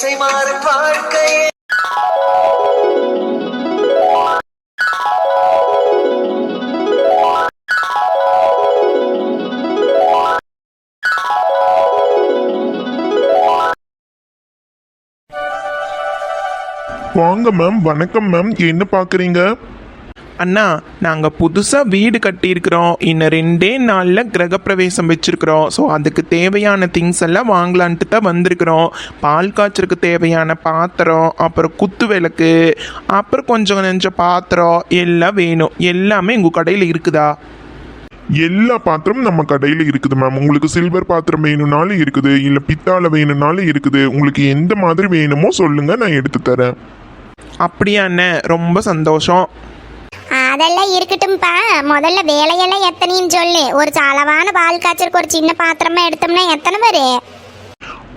திசை மாறும் வாழ்க்கை. வாங்க மேம். வணக்கம் மேம். என்ன பார்க்குறீங்க? அண்ணா, நாங்கள் புதுசாக வீடு கட்டியிருக்கிறோம். இன்னும் 2 நாளில் கிரகப்பிரவேசம் வச்சுருக்கிறோம். ஸோ அதுக்கு தேவையான திங்ஸ் எல்லாம் வாங்கலான்ட்டு தான் வந்திருக்கிறோம். பால் காய்ச்சலுக்கு தேவையான பாத்திரம், அப்புறம் குத்து விளக்கு, அப்புறம் கொஞ்சம் பாத்திரம் எல்லாம் வேணும். எல்லாமே உங்கள் கடையில் இருக்குதா? எல்லா பாத்திரமும் நம்ம கடையில் இருக்குது மேம். உங்களுக்கு சில்வர் பாத்திரம் வேணும்னாலும் இருக்குது, இல்லை பித்தாளை வேணும்னாலும் இருக்குது. உங்களுக்கு எந்த மாதிரி வேணுமோ சொல்லுங்கள், நான் எடுத்து தரேன். அப்படியா அண்ணே? ரொம்ப சந்தோஷம். அதெல்லாம் இருக்கட்டும்ப்பா. முதல்ல வேலையெல்லாம் எத்தனைன்னு சொல்லு. ஒரு அளவான பால் காய்ச்சலுக்கு ஒரு சின்ன பாத்திரமா எடுத்தோம்னா எத்தனை பேரு?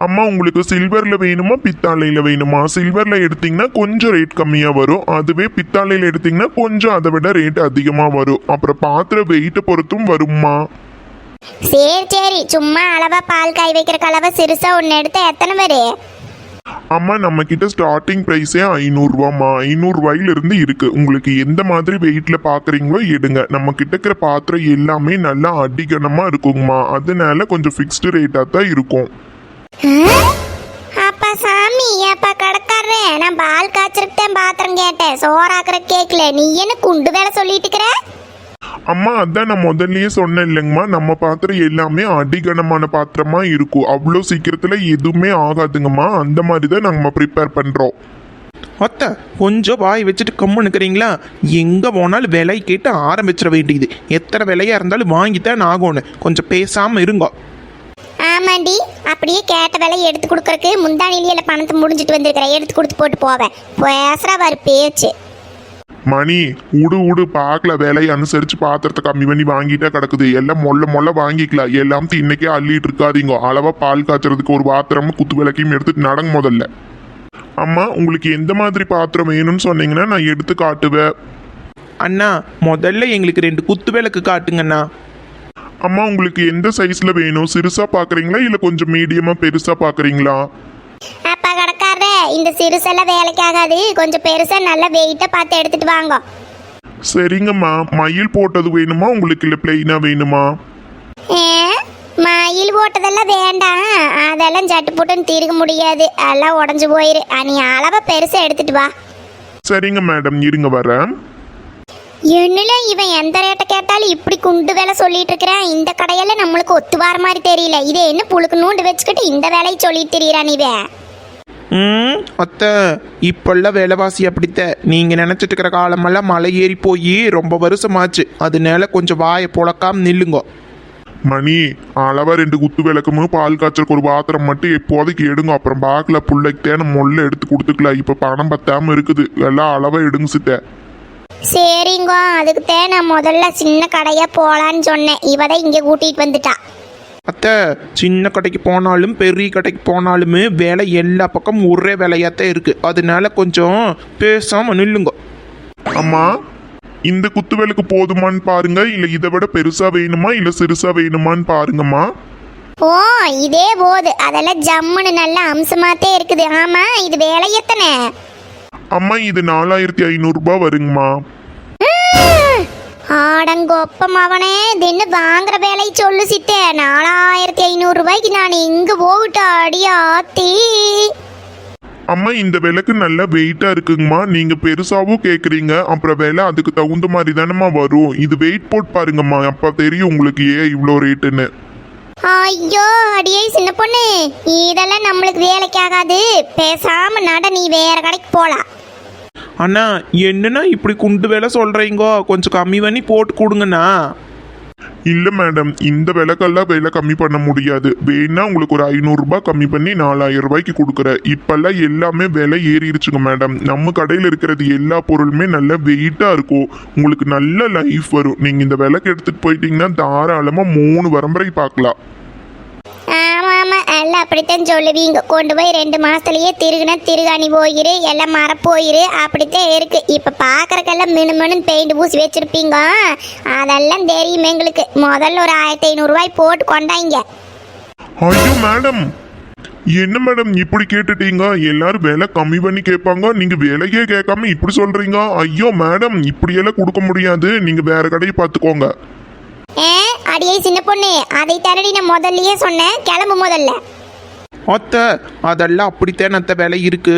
அம்மா, உங்களுக்கு சில்வரில் வேணுமா பித்தாளையில் வேணுமா? சில்வரில் எடுத்தீங்கன்னா கொஞ்சம் ரேட் கம்மியாக வரும். அதுவே பித்தாளையில் எடுத்தீங்கன்னா கொஞ்சம் அதை விட ரேட் அதிகமாக வரும். அப்புறம் பாத்திர வெயிட்டை பொறுத்தும் வரும்மா. சரி, சும்மா அளவா பால் காய் வைக்கிற கலவை சிறுசா ஒன்று எடுத்த எத்தனை பேரு? அம்மா, நம்ம கிட்ட ஸ்டார்டிங் ப்ரைஸே 500 ரூபாம்மா. 500 ரூபாயிலிருந்து இருக்கு. உங்களுக்கு எந்த மாதிரி வெயிட்ல பாக்குறீங்களோ எடுங்க. நம்ம கிட்ட இருக்கிற பாத்திரம் எல்லாமே நல்லா அடிகனமா இருக்குங்கம்மா. அதனால கொஞ்சம் ஃபிக்ஸ்டு ரேட்டா தான் இருக்கும். அப்பா சாமி, அப்பா கடைக்காரரே, நான் பால் காய்ச்சலுக்கு பாத்திரம் கேட்டேன், சோறாக்குற கேக்கல. நீ என்ன குண்டு வேலை சொல்லிட்டு இருக்கிற? அம்மா, அதான் நான் முதல்லயே சொன்னேன் இல்லைங்கம்மா, நம்ம பாத்திரம் எல்லாமே அடிகனமான பாத்திரமா இருக்கும். அவ்வளோ சீக்கிரத்துல எதுவுமே ஆகாதுங்கம்மா. அந்த மாதிரி தான் நம்ம ப்ரிப்பேர் பண்றோம். அத்தை, கொஞ்சம் வாய் வச்சுட்டு கம்முன்னுக்கிறீங்களா? எங்கே போனாலும் விலை கேட்டு ஆரம்பிச்சிட வேண்டியது. எத்தனை விலையாக இருந்தாலும் வாங்கித்தான் ஆகணும். கொஞ்சம் பேசாமல் இருங்க. ஆமாண்டி, அப்படியே கேட்ட வேலை எடுத்து கொடுக்கறக்கு முந்தானிலியில பணத்தை முடிஞ்சிட்டு வந்திருக்கிறேன். எடுத்து கொடுத்து போட்டு போவேன். பேசுற வர பேச்சு. மணி, உடு பார்க்கல. விலையை அனுசரிச்சு பாத்திரத்தை கம்மி பண்ணி வாங்கிட்டே கிடக்குது. எல்லாம் மொல்ல வாங்கிக்கலாம். எல்லாம் இன்னைக்கே அள்ளிட்டு இருக்காதீங்க. அளவா பால் காய்ச்சறதுக்கு ஒரு பாத்திரமும் குத்து விளக்கையும் எடுத்துட்டு நடங்க முதல்ல. அம்மா, உங்களுக்கு எந்த மாதிரி பாத்திரம் வேணும்னு சொன்னீங்கன்னா நான் எடுத்து காட்டுவேன். அண்ணா, முதல்ல எங்களுக்கு 2 குத்து விளக்கு காட்டுங்கண்ணா. அம்மா, உங்களுக்கு எந்த சைஸ்ல வேணும்? சிறுசா பாக்குறீங்களா இல்ல கொஞ்சம் மீடியமா பெருசா பாக்குறீங்களா? அப்பா கடைக்காரரே, இந்த சிறுசெல்லாம் வேலைக்கு ஆகாது. கொஞ்சம் பெருசா நல்ல வெயிட்டா பார்த்து எடுத்துட்டு வாங்க. சரிங்கம்மா. மயில் போட்டது வேணுமா உங்களுக்கு, இல்ல பிளெயினா வேணுமா? மயில் போட்டதெல்லாம் வேண்டாம். அதெல்லாம் சட்டு போட்டுன்னு தீர்க்க முடியாது. எல்லாம் உடஞ்சு போயிரு. நீ அளவை பெருசா எடுத்துட்டு வா. சரிங்க மேடம், இருங்க வரேன். என்னல இவன் எந்த ரேட்டை கேட்டாலும் இப்படி குண்டு வேலை சொல்லிட்டு இருக்கிறான். இந்த கடையில நம்மளுக்கு ஒத்து வர மாதிரி தெரியல. இதே என்ன புழுக்கு நூண்டு வச்சுக்கிட்டு இந்த வேலையை சொல்லிட்டு தெரியறான் இவன். அத்தை, இப்பெல்லாம் விலைவாசி அப்படித்த. நீங்கள் நினச்சிட்டு இருக்கிற காலமெல்லாம் மலை ஏறி போய் ரொம்ப வருஷமாச்சு. அதனால கொஞ்சம் வாயை புழக்காம நில்லுங்க. மணி, அளவா 2 குத்து விளக்கமும் பால் காய்ச்சலுக்கு ஒரு பாத்திரம் மட்டும் எப்போதைக்கு எடுங்க. அப்புறம் பாக்கில் பிள்ளைக்கு தேன மொல்ல எடுத்து கொடுத்துக்கலாம். இப்போ பணம் பத்தாம இருக்குது. எல்லாம் அளவா எடுங்க சித்த. சரிங்க, அதுக்கு தான் நான் முதல்ல சின்ன கடையா போலான்னு சொன்னேன். இவதான் இங்க கூட்டிட்டு வந்துட்டா. அத்தை, சின்ன கடைக்கு போனாலும் பெரிய கடைக்கு போனாலுமே விலை எல்லா பக்கமும் ஒரே விலையாத்தான் இருக்கு. அதனால கொஞ்சம் பேசாம நில்லுங்க. அம்மா, இந்த குத்து விளக்கு போதுமான்னு பாருங்க, இல்ல இதை விட பெருசா வேணுமா இல்ல சிறுசா வேணுமான்னு பாருங்கம்மா. ஓ, இதே போது. அதெல்லாம் ஜம்முன்னு நல்ல அம்சமாத்தே இருக்குது. ஆமா, இது வேலை எத்தனை? அம்மா, இது 4500 ரூபாய் வருங்கம்மா. ஆடங்கொப்பம் அவனே, தின்னு வாங்குற வேலை சொல்லு சித்தே. 4500 ரூபாய்க்கு நான் எங்க போகட்டா? அடியாத்தி. அம்மா, இந்த விளக்கு நல்ல வெயிட்டா இருக்குங்கம்மா. நீங்க பெருசாவும் கேக்குறீங்க, அப்புறம் விலை அதுக்கு தகுந்த மாதிரி தானம்மா வரும். இது வெயிட் போட்டு பாருங்கம்மா, அப்ப தெரியும் உங்களுக்கு ஏன் இவ்வளோ ரேட்டுன்னு. ஐயோ அடியே சின்ன பொண்ணு, இதெல்லாம் நம்மளுக்கு வேலைக்கு ஆகாது. பேசாம நட, நீ வேற கடைக்கு போலாம். அண்ணா, என்னன்னா இப்படி குண்டு வேலை சொல்றீங்கோ? கொஞ்சம் கம்மி பண்ணி போட்டு கொடுங்கண்ணா. இல்ல மேடம், இந்த விலைக்கெல்லாம் விலை கம்மி பண்ண முடியாது. வேணா உங்களுக்கு ஒரு 500 ரூபாய் கம்மி பண்ணி 4000 ரூபாய்க்கு கொடுக்குறேன். இப்பெல்லாம் எல்லாமே விலை ஏறிடுச்சுங்க மேடம். நம்ம கடையில் இருக்கிறது எல்லா பொருளுமே நல்ல வெயிட்டா இருக்கும். உங்களுக்கு நல்ல லைஃப் வரும். நீங்க இந்த விலைக்கு எடுத்துட்டு போயிட்டீங்கன்னா தாராளமா 3 வரம்பரை பார்க்கலாம். ஆமா ஆமா, எல்லாம் அப்படித்தான் சொல்லுவீங்க. கொண்டு போய் 2 மாசத்துலயே திருகாணி போயிரு, எல்லாம் மர போயிரு, அப்படித்தான் இருக்கு. இப்ப பாக்குறக்கெல்லாம் மினுமினு பெயிண்ட் பூசி வச்சிருப்பீங்க. அதெல்லாம் தெரியும் எங்களுக்கு. முதல்ல ஒரு 1500 ரூபாய் போட்டு கொண்டாங்க. ஐயோ மேடம், என்ன மேடம் இப்படி கேட்டுட்டீங்க? எல்லாரும் விலை கம்மி பண்ணி கேட்பாங்க, நீங்க விலையே கேட்காம இப்படி சொல்றீங்க. ஐயோ மேடம், இப்படியெல்லாம் கொடுக்க முடியாது, நீங்க வேற கடையை பார்த்துக்கோங்க. அடியே சின்ன பொண்ணு, அதை தரடி நான் முதல்லயே சொன்னேன், கிளம்பு முதல்ல. அத்தை அதெல்லாம் அப்படித்தான் அத்தை விலை இருக்கு,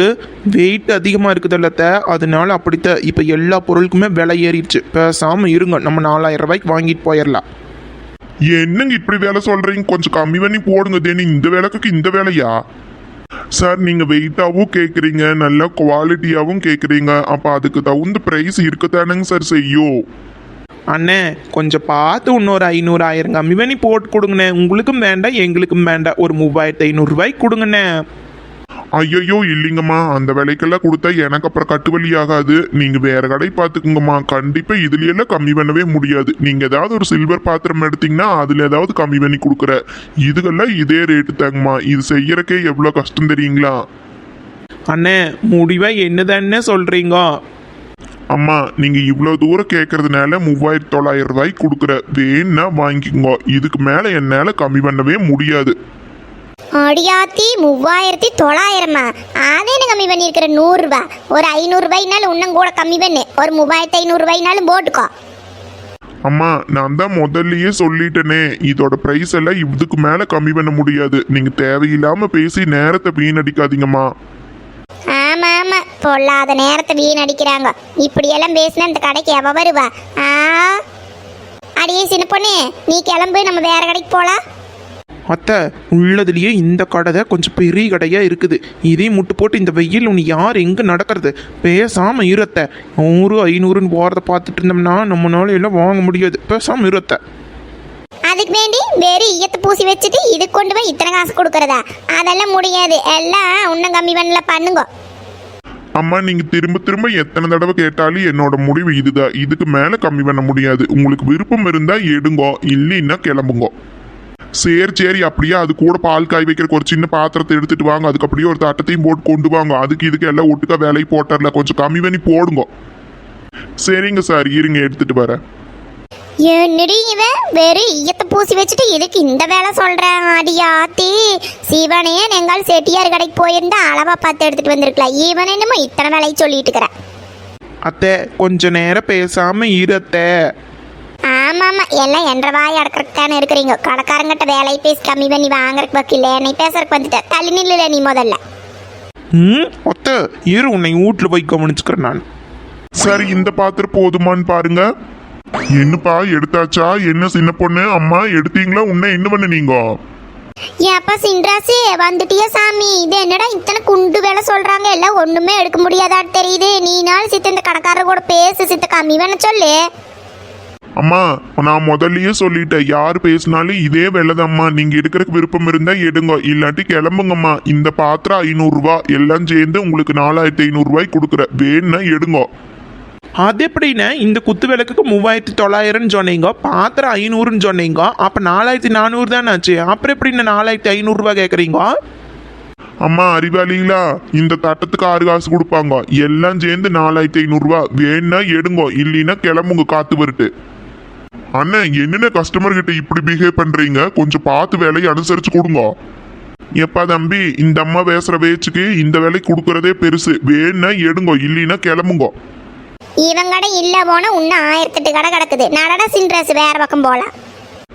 வெயிட் அதிகமாக இருக்குதுல்ல அத்தை, அதனால அப்படித்தான் இப்போ எல்லா பொருளுக்குமே விலை ஏறிடுச்சு. பேசாமல் இருங்க, நம்ம 4000 ரூபாய்க்கு வாங்கிட்டு போயிடலாம். என்னங்க இப்படி வேலை சொல்றீங்க? கொஞ்சம் கம்மி பண்ணி போடுங்க. தேனி இந்த விலைக்கு இந்த வேலையா? சார் நீங்க வெயிட்டாவும் கேக்குறீங்க, நல்ல குவாலிட்டியாவும் கேக்குறீங்க, அப்ப அதுக்கு தகுந்த பிரைஸ் இருக்குதானுங்க சார் செய்யும். அண்ணே கொஞ்சம் பார்த்து இன்னொரு 500 1000 கம்மி பண்ணி போட்டு கொடுங்கண்ணே. உங்களுக்கும் வேண்டாம் எங்களுக்கும் வேண்டாம், ஒரு 3500 ரூபாய்க்கு கொடுங்கண்ணே. ஐயோ இல்லைங்கம்மா, அந்த விலைக்கெல்லாம் கொடுத்தா எனக்கு அப்புறம் கட்டுவலி ஆகாது. நீங்க வேற கடை பார்த்துக்குங்கம்மா. கண்டிப்பா இதுல எல்லாம் கம்மி பண்ணவே முடியாது. நீங்க ஏதாவது ஒரு சில்வர் பாத்திரம் எடுத்தீங்கன்னா அதுல ஏதாவது கம்மி பண்ணி கொடுக்குற. இதுக்கெல்லாம் இதே ரேட்டு தாங்கம்மா. இது செய்யறக்கே எவ்வளவு கஷ்டம் தெரியுங்களா? அண்ணே முடிவை என்னதானே சொல்றீங்க? அம்மா நீங்க இவ்வளவு தூரம் கேட்கறதுனால 3900 ரூபாய்க்கு கொடுக்குற. வேணா வாங்கிக்கோங்க, இதுக்கு மேல என்னால கம்மி பண்ணவே முடியாது. அடியாத்தி 3900, அதே கம்மி பண்ணியிருக்கிற 100 ரூபாய். ஒரு 500 ரூபாய்னாலும் இன்னும் கூட கம்மி பண்ணு, ஒரு 3500 ரூபாய்னாலும் போட்டுக்கோ. அம்மா நான் தான் முதல்லயே சொல்லிட்டேனே, இதோட பிரைஸ் எல்லாம் இதுக்கு மேல கம்மி பண்ண முடியாது. நீங்க தேவையில்லாம பேசி நேரத்தை வீணடிக்காதீங்கம்மா. ஆமா ஆமா, பொல்லாத நேரத்தை வீணடிக்கிறாங்க. இப்படியெல்லாம் பேசினா இந்த கடைக்கு எவ வருவா? அடியே சின்ன பொண்ணு, நீ கிளம்பு, நம்ம வேற கடைக்கு போலாம். அத்தை உள்ளதுலேயே இந்த கடை தான் கொஞ்சம் பெரிய கடையாக இருக்குது. இதே முட்டு போட்டு இந்த வெயில் உனி யார் எங்கே நடக்கிறது? பேசாமல் இருத்த 100 500ன்னு போகிறத பார்த்துட்டு இருந்தோம்னா நம்மளால எல்லாம் வாங்க முடியாது. பேசாமல் இருத்த. அதுக்கு வேண்டி வெறும் ஈயத்தை பூசி வச்சுட்டு இது கொண்டு போய் இத்தனை காசு கொடுக்கறதா? அதெல்லாம் முடியாது, எல்லாம் இன்னும் கம்மி பண்ணல பண்ணுங்க. அம்மா நீங்க திரும்ப திரும்ப எத்தனை தடவை கேட்டாலும் என்னோட முடிவு இதுதான். இதுக்கு மேல கம்மி பண்ண முடியாது. உங்களுக்கு விருப்பம் இருந்தா எடுங்கோ, இல்லைன்னா கிளம்புங்கோ. சரி அப்படியே அது கூட பால் காய் வைக்கிறக்கு ஒரு சின்ன பாத்திரத்தை எடுத்துட்டு வாங்க. அதுக்கு அப்படியே ஒரு தட்டத்தையும் போட்டு கொண்டு வாங்க. அதுக்கு இதுக்கு எல்லாம் ஒட்டுக்கா வேலையை போட்டர்ல, கொஞ்சம் கம்மி பண்ணி போடுங்க. சரிங்க சார், இருங்க எடுத்துட்டு வரேன். என்னடி இவன் வெறும் ஈயத்தை பூசி வச்சுட்டு இதுக்கு இந்த வேலை சொல்றேன்? அடியாத்தி, சிவனையே எங்கால் செட்டியார் கடைக்கு போயிருந்தா அளவா பார்த்து எடுத்துட்டு வந்திருக்கலாம். இவன் என்னமோ இத்தனை வேலையை சொல்லிட்டு இருக்கிறேன். அத்தை கொஞ்ச நேரம் பேசாமல் இருத்த. ஆமா ஆமா, எல்லாம் என்ற வாய் அடக்கிறதுக்கு தானே இருக்கிறீங்க. கடைக்காரங்கிட்ட வேலையை பேசி கம்மி பண்ணி வாங்குறதுக்கு வக்கில்ல, என்னை பேசுறதுக்கு வந்துட்ட. தள்ளி நில்ல நீ முதல்ல. அத்தை இரு, உன்னை வீட்டில் போய் கவனிச்சுக்கிறேன் நான். சரி இந்த பாத்திரம் போதுமான்னு பாருங்க. என்னப்பா எடுத்தாச்சா? என்ன சின்ன பொண்ணு, அம்மா எடுத்தீங்களா? உன்ன என்ன பண்ணுனீங்க? ஏப்பா சின்ராசு, வந்துட்டியா சாமி? இது என்னடா இத்தனை குண்டு வேலை சொல்றாங்க, எல்லாம் ஒண்ணுமே எடுக்க முடியாதான்னு தெரியுது. நீ நாள் சித்த இந்த கடைக்காரர் கூட பேசு சித்த, கம்மி வேண சொல்லு. அம்மா நான் முதல்லயே சொல்லிட்டேன், யார் பேசினாலும் இதே விலைதாம்மா. நீங்க எடுக்கிறதுக்கு விருப்பம் இருந்தா எடுங்க, இல்லாட்டி கிளம்புங்கம்மா. இந்த பாத்திரம் 500 ரூபாய், எல்லாம் சேர்ந்து உங்களுக்கு 4500 ரூபாய்க்கு கொடுக்குற. வேணும்னா எடுங்க. அது எப்படின்னா இந்த குத்து விளக்குக்கு 3900ன்னு சொன்னீங்க, பாத்திரம் 500ன்னு சொன்னீங்க, அப்போ 4400 தானே ஆச்சு. அப்புறம் எப்படி 4500 ரூபாய் கேட்குறீங்க? அம்மா அறிவாளிங்களா, இந்த தட்டத்துக்கு 6 காசு கொடுப்பாங்க, எல்லாம் சேர்ந்து 4500 ரூபாய். வேணும்னா எடுங்க, இல்லைன்னா கிளம்புங்க, காத்து வருட்டு. அண்ணன் என்னென்ன கஸ்டமர் கிட்ட இப்படி பிஹேவ் பண்றீங்க? கொஞ்சம் பார்த்து வேலையை அனுசரிச்சு கொடுங்க. எப்பா தம்பி, இந்த அம்மா பேசுற பேச்சுக்கு இந்த வேலை கொடுக்கறதே பெருசு. வேணும்னா எடுங்க, இல்லைன்னா கிளம்புங்க. இவன் கடை இல்ல போனா இன்னும் 1008 கடை கிடக்குது. நடட சின்ராசு, வேற பக்கம் போலாம்.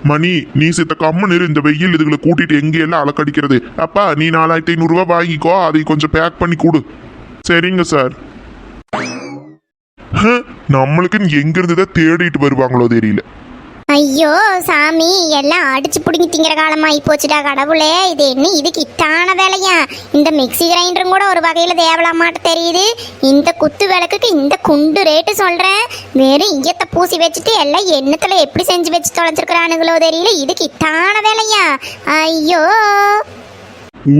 மணி நீ சித்த கம்மன் இந்த வெயில் இதுகளை கூட்டிட்டு எங்கெல்லாம் அலக்கடிக்கிறது. அப்பா நீ 4500 ரூபாய் வாங்கிக்கோ, அதை கொஞ்சம் பேக் பண்ணி கொடு. சரிங்க சார். நம்மளுக்குன்னு எங்க இருந்துதான் தேடிட்டு வருவாங்களோ தெரியல. ஐயோ சாமி, எல்லாம் அடிச்சு பிடிங்கி திங்கிற காலமாயி போச்சுடா கடவுளே. இது என்ன இதுக்கு இட்டான வேலையா? இந்த மிக்சி கிரைண்டரும் கூட ஒரு வகையில தேவலாமாட்ட தெரியுது. இந்த குத்து விளக்குக்கு இந்த குண்டு ரேட்டு சொல்றேன். வெறும் ஈயத்தை பூசி வச்சுட்டு எல்லாம் எண்ணத்துல எப்படி செஞ்சு வச்சு தொலைச்சிருக்கிறானுங்களோ தெரியல. இதுக்கு இட்டான வேலையா? ஐயோ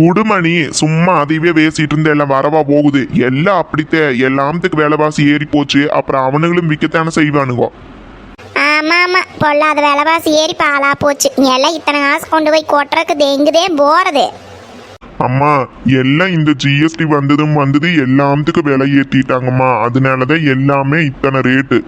உடுமணி, சும்மா அதையவே பேசிட்டு இருந்த எல்லாம் வரவா போகுது. எல்லாம் அப்படித்தே, எல்லாத்துக்கு விலைவாசி ஏறி போச்சு. அப்புறம் அவனுங்களும் விற்கத்தானே செய்வானுங்க. ஆமா ஆமா, பொல்லாத விலைவாசி ஏறி பாலா போச்சு. எல்லாம் இத்தனை காசு கொண்டு போய் கொட்டுறதுக்கு எங்குதே போறது. அம்மா எல்லாம் இந்த ஜிஎஸ்டி வந்தது எல்லாத்துக்கும் விலை ஏற்றிட்டாங்கம்மா. அதனாலதான் எல்லாமே இத்தனை ரேட்டு.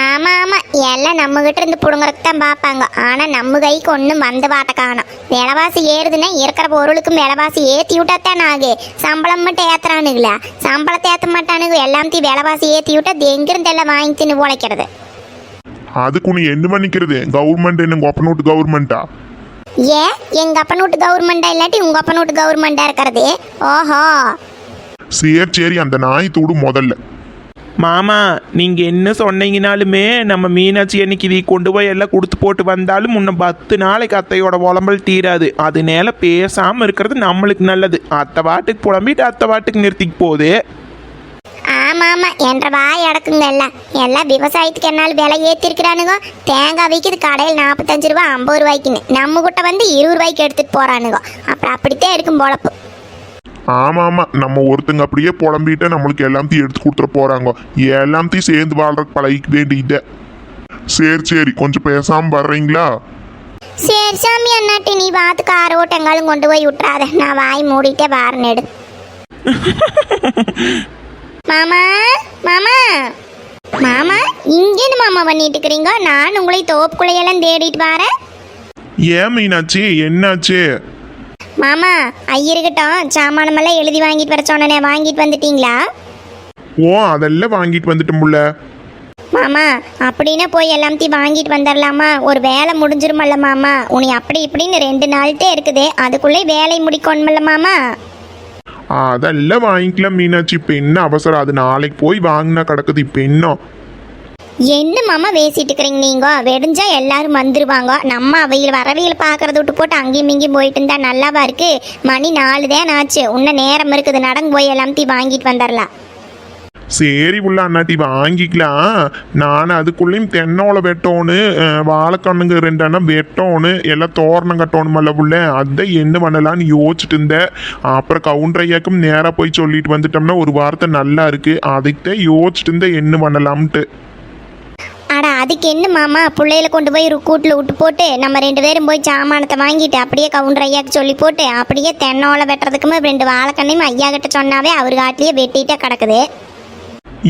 ஆமா ஆமா, எல்லாம் நம்ம கிட்ட இருந்து புடுங்கறதுக்கு தான் பார்ப்பாங்க. ஆனா நம்ம கைக்கு ஒன்றும் வந்த பாட்டை காணும். விலைவாசி ஏறுதுன்னா இருக்கிற பொருளுக்கும் விலைவாசி ஏற்றி விட்டாத்தான் ஆகு. சம்பளம் மட்டும் ஏத்துறானுங்களா? சம்பளத்தை ஏற்ற மாட்டானுங்க. எல்லாத்தையும் விலைவாசி ஏற்றி விட்டா அது எங்கிருந்து எல்லாம் வாங்கி தின்னு உழைக்கிறது. அதுக்கு நீ என்ன பண்ணிக்கிறது? கவர்மெண்ட் என்ன ஒப்பனோட்டு கவர்மெண்டா? ஏன் எங்க அப்பனூட்டு கவர்மெண்டா இல்லாட்டி உங்க அப்பனூட்டு கவர்மெண்டா இருக்கிறது? ஓஹோ, சரி அந்த நாய் தூடு முதல்ல. மாமா நீங்கள் என்ன சொன்னீங்கனாலுமே நம்ம மீனாட்சி அன்னைக்கு இதை கொண்டு போய் எல்லாம் கொடுத்து போட்டு வந்தாலும் இன்னும் 10 நாளைக்கு அத்தையோட புலம்பல் தீராது. அதனால பேசாமல் இருக்கிறது நம்மளுக்கு நல்லது. அத்தை வாட்டுக்கு புலம்பிட்டு அத்தை வாட்டுக்கு நிறுத்திக்கு போகுது. ஆமா ஆமா என்ற வாய் அடக்குங்க. எல்லாம் விவசாயத்துக்கு என்னால் விலை ஏற்றிருக்கிறானுங்க. தேங்காய் விற்கிது கடையில் 45 ரூபா 50 ரூபாய்க்குன்னு. நம்ம கிட்ட வந்து 20 ரூபாய்க்கு எடுத்துட்டு போறானுங்க. அப்புறம் அப்படித்தான் இருக்கும் பொழப்பு. ஆமா நம்ம ஒருத்தங்க அப்படியே புலம்பிட்டு நம்மளுக்கு எல்லாத்தையும் எடுத்து கொடுத்துட போறாங்க. எல்லாத்தையும் சேர்ந்து வாழ்றதுக்கு பழகிக்க வேண்டியத. சரி கொஞ்சம் பேசாம வர்றீங்களா? சரி சாமி அண்ணாட்டி, நீ பார்த்து கார ஓட்டங்களும் கொண்டு போய் விட்டுறாத. நான் வாய் மூடிட்டே வாரனேடு. மாமா மாமா மாமா, இங்கேன்னு மாமா பண்ணிட்டு இருக்கிறீங்க? நான் உங்களை தோப்புக்குள்ளையெல்லாம் தேடிட்டு வரேன். ஏன் மீனாட்சி, என்னாச்சு? மாமா, ஐயர்கிட்டும் சாமானமெல்லாம் எழுதி வாங்கிட்டு வர சொன்னனே, வாங்கிட்டு வந்துட்டீங்களா? ஓ, அதெல்லாம் வாங்கிட்டு வந்துட்டோம்ல. மாமா, அப்படின்னா போய் எல்லாத்தையும் வாங்கிட்டு வந்துடலாமா? ஒரு வேலை முடிஞ்சிருமல்ல மாமா? உனி அப்படி இப்படின்னு 2 நாள்கிட்டே இருக்குது. அதுக்குள்ளே வேலை முடிக்கணுமில்ல மாமா? அதெல்லாம் வாங்கிக்கலாம் மீனாட்சி. இப்போ என்ன அவசரம்? அது நாளைக்கு போய் வாங்கினா கிடக்குது. இப்போ என்ன மாமா பேசிட்டு இருக்கிறீங்க நீங்க? வெடிஞ்சா எல்லாரும் வந்துருவாங்க. நம்ம அவையில் வரவையில் பார்க்கறத விட்டு போட்டு அங்கேயும் இங்கேயும் போயிட்டு இருந்தா நல்லாவா இருக்கு? மணி 4 தான் ஆச்சு. இன்னும் நேரம் இருக்குது. நடந்து போய் எல்லாத்தையும் வாங்கிட்டு வந்துடலாம். சரி உள்ள அண்ணாட்டி வாங்கிக்கலாம். நான் அதுக்குள்ளேயும் தென்னோலை வெட்டோன்னு, வாழைக்கண்ணுங்க 2 அண்ணம் வெட்டோன்னு, எல்லாம் தோரணம் கட்டணுமல்ல உள்ள. அதான் என்ன பண்ணலான்னு யோசிச்சுட்டு இருந்தேன். அப்புறம் கவுண்டரையாக்கும் நேராக போய் சொல்லிட்டு வந்துட்டோம்னா ஒரு வார்த்தை நல்லா இருக்கு. அதுக்குதான் யோசிச்சுட்டு இருந்தேன் என்ன பண்ணலாம்ட்டு. அட அதுக்கு என்ன மாமா, பிள்ளையில கொண்டு போய் கூட்டில் விட்டு போட்டு நம்ம 2 பேரும் போய் சாமானத்தை வாங்கிட்டு அப்படியே கவுண்டர் ஐயாக்கு சொல்லி போட்டு அப்படியே தென்னோலை வெட்டுறதுக்குமே 2 வாழைக்கண்ணையும் ஐயா கிட்ட சொன்னாவே அவர் காட்டிலேயே வெட்டிட்டே கிடக்குது.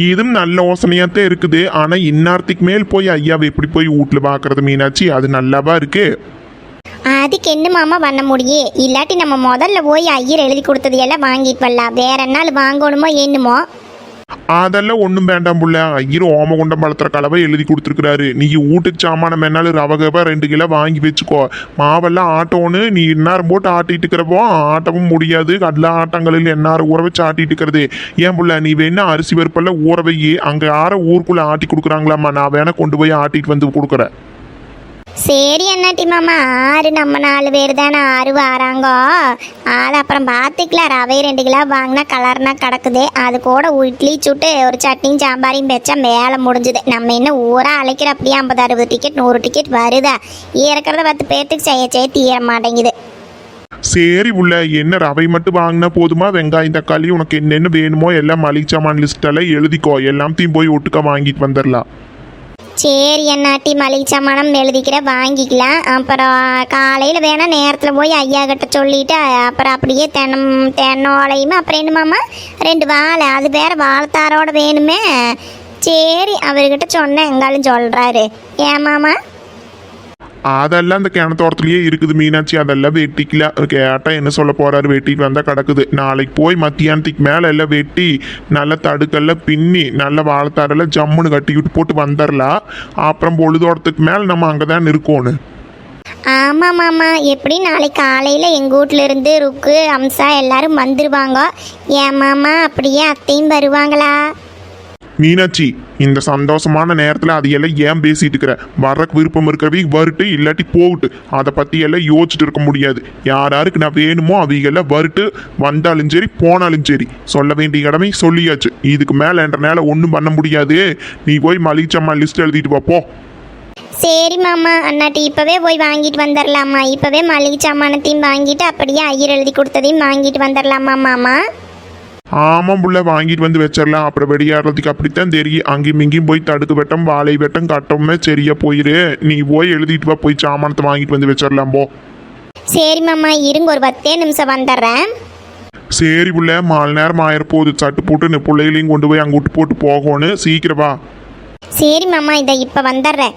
இதுவும் நல்ல யோசனையாத்தான் இருக்குது. ஆனால் இன்னார்த்திக்கு மேல் போய் ஐயாவை எப்படி போய் வீட்டில் பார்க்கறது மீனாட்சி? அது நல்லாவா இருக்கு? அதுக்கு என்ன மாமா பண்ண முடியும்? இல்லாட்டி நம்ம முதல்ல போய் ஐயர் எழுதி கொடுத்தது எல்லாம் வாங்கிட்டு வரலாம். வேற என்னால் வாங்கணுமோ என்னமோ? அதெல்லாம் ஒன்றும் வேண்டாம் புள்ள. ஐயர் ஓமகுண்டம் பழத்துற கலவை எழுதி கொடுத்துருக்குறாரு. நீ வீட்டுக்கு சாமானம் வேணாலும் ரவகவை 2 கிலோ வாங்கி வச்சுக்கோ. மாவெல்லாம் ஆட்டோன்னு நீ இந்நேரம் போட்டு ஆட்டிட்டு இருக்கிறப்போ ஆட்டவும் முடியாது. கடல ஆட்டங்களில் எந்நேரம் ஊற வச்சு ஆட்டிட்டு இருக்கிறது. ஏன் புள்ள, நீ வேணா அரிசி பருப்பெல்லாம் ஊற வையி. அங்கே யார ஊருக்குள்ளே ஆட்டி கொடுக்குறாங்களாம்மா? நான் வேணா கொண்டு போய் ஆட்டிட்டு வந்து கொடுக்குறேன். சரி அண்ணாட்டி மாமா, 6 நம்ம 4 பேர் தானே 6 வாராங்கோ. அது அப்புறம் பார்த்துக்கலாம். ரவை 2 கிலோ வாங்கினா கலர்னா கிடக்குது. அது கூட இட்லி சுட்டு ஒரு சட்னியும் சாம்பாரையும் வச்சா வேலை முடிஞ்சுது. நம்ம இன்னும் ஊரா அழைக்கிற அப்படியே 50-60 டிக்கெட் 100 டிக்கெட் வருதா? இருக்கிறத 10 பேர்த்துக்கு செய்ய தீர மாட்டேங்குது. சரி உள்ள, என்ன ரவை மட்டும் வாங்கினா போதுமா? வெங்காயம் தக்காளி உனக்கு என்னென்ன வேணுமோ எல்லாம் மளிகை சாமான் லிஸ்டெல்லாம் எழுதிக்கோ. எல்லாத்தையும் போய் ஒட்டுக்க வாங்கிட்டு வந்துடலாம். சரி அண்ணாட்டி, மளிகை சாமானம் எழுதிக்கிற வாங்கிக்கலாம். அப்புறம் காலையில் வேணால் நேரத்தில் போய் ஐயா கிட்ட சொல்லிவிட்டு அப்புறம் அப்படியே தென்னோலையுமே அப்புறம் என்ன மாமா 2 வாழை, அது வேறு வாழைத்தாரோட வேணுமே. சரி அவர்கிட்ட சொன்னேன், எங்காலும் சொல்கிறாரு. ஏன் மாமா? அதெல்லாம் அந்த கிணத்தோரத்துலயே இருக்குது மீனாட்சி. அதெல்லாம் வெட்டிக்கல. கேட்டா என்ன சொல்ல போறாரு? வெட்டிட்டு வந்தா கிடக்குது. நாளைக்கு போய் மத்தியானத்துக்கு மேல எல்லாம் வெட்டி நல்ல தடுக்கெல்லாம் பின்னி நல்ல வாழைத்தாரெல்லாம் ஜம்முன்னு கட்டிக்கிட்டு போட்டு வந்துடலாம். அப்புறம் பொழுதோடத்துக்கு மேல நம்ம அங்கதான் இருக்கோன்னு. ஆமாம் மாமா, எப்படி நாளைக்கு காலையில் எங்கள் வீட்டில் இருந்து ருக்கு அம்சா எல்லாரும் வந்துடுவாங்க. ஏன் மாமா, அப்படியே அத்தையும் வருவாங்களா? மீனாட்சி, இந்த சந்தோஷமான நேரத்தில் அதையெல்லாம் ஏன் பேசிட்டு இருக்கிற? வர்றக்கு விருப்பம் இருக்கிறவி வருட்டு, இல்லாட்டி போகட்டு. அதை பற்றி எல்லாம் யோசிச்சுட்டு இருக்க முடியாது. யாருக்கு நான் வேணுமோ அவைகெல்லாம் வருட்டு. வந்தாலும் சரி போனாலும் சரி சொல்ல வேண்டிய கடமை சொல்லியாச்சு. இதுக்கு மேலே என்றனால ஒன்றும் பண்ண முடியாது. நீ போய் மளிகை சாமான் லிஸ்ட் எழுதிட்டு வாப்போ. சரி மாமா, அண்ணாட்டி இப்போவே போய் வாங்கிட்டு வந்துடலாமா? இப்போவே மளிகை சாமானத்தையும் வாங்கிட்டு அப்படியே ஐயர் எழுதி கொடுத்ததையும் வாங்கிட்டு வந்துடலாமா மாமா? ஆமாம் புள்ள, வாங்கிட்டு வந்து வச்சிடலாம். அப்புறம் வெடியாடுறதுக்கு அப்படித்தான் தெரியும். அங்கேயும் இங்கேயும் போய் தடுக்கு வெட்டம் வாழை வெட்டம் கட்டமே சரியா போயிரு. நீ போய் எழுதிட்டு வா. போய் சாமானத்தை வாங்கிட்டு வந்து வச்சிடலாம் போ. சரி மாமா, இருங்க ஒரு 10 நிமிஷம் வந்துடுறேன். சரி புள்ள, 4 நேரம் ஆயிரப்போகுது. சட்டு போட்டு பிள்ளைகளையும் கொண்டு போய் அங்கே விட்டு போட்டு போகணும். சீக்கிரம் வா. சரி மாமா இதை இப்போ வந்துடுறேன்.